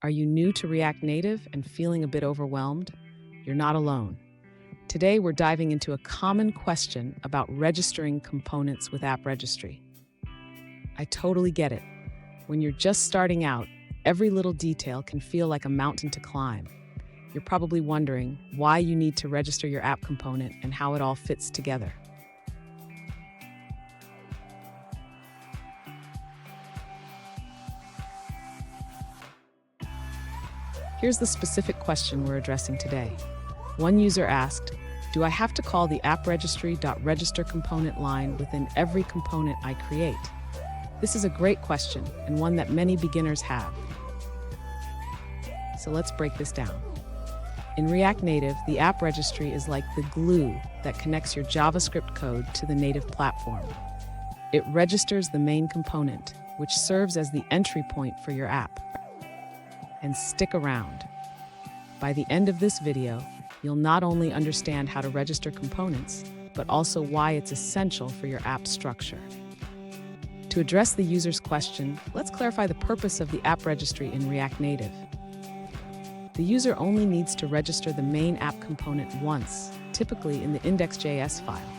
Are you new to React Native and feeling a bit overwhelmed? You're not alone. Today, we're diving into a common question about registering components with AppRegistry. I totally get it. When you're just starting out, every little detail can feel like a mountain to climb. You're probably wondering why you need to register your app component and how it all fits together. Here's the specific question we're addressing today. One user asked, do I have to call the AppRegistry.register component line within every component I create? This is a great question and one that many beginners have. So let's break this down. In React Native, the app registry is like the glue that connects your JavaScript code to the native platform. It registers the main component, which serves as the entry point for your app. And stick around. By the end of this video, you'll not only understand how to register components, but also why it's essential for your app structure. To address the user's question, let's clarify the purpose of the app registry in React Native. The user only needs to register the main app component once, typically in the index.js file.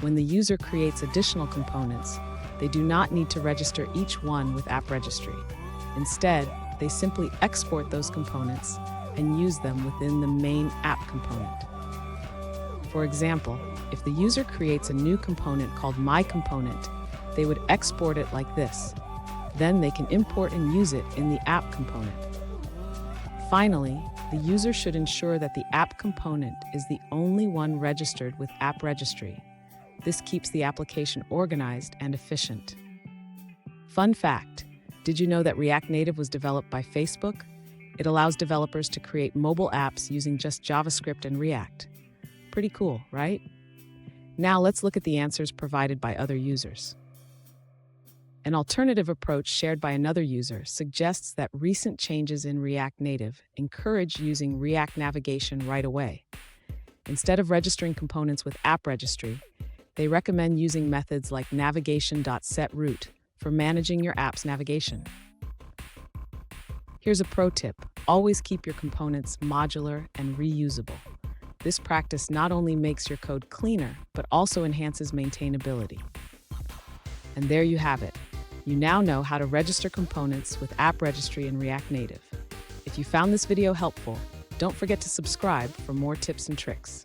When the user creates additional components, they do not need to register each one with AppRegistry. Instead, they simply export those components and use them within the main app component. For example, if the user creates a new component called myComponent, they would export it like this. Then they can import and use it in the app component. Finally, the user should ensure that the app component is the only one registered with AppRegistry. This keeps the application organized and efficient. Fun fact, did you know that React Native was developed by Facebook? It allows developers to create mobile apps using just JavaScript and React. Pretty cool, right? Now let's look at the answers provided by other users. An alternative approach shared by another user suggests that recent changes in React Native encourage using React navigation right away. Instead of registering components with AppRegistry, they recommend using methods like navigation.setRoute for managing your app's navigation. Here's a pro tip. Always keep your components modular and reusable. This practice not only makes your code cleaner, but also enhances maintainability. And there you have it. You now know how to register components with AppRegistry in React Native. If you found this video helpful, don't forget to subscribe for more tips and tricks.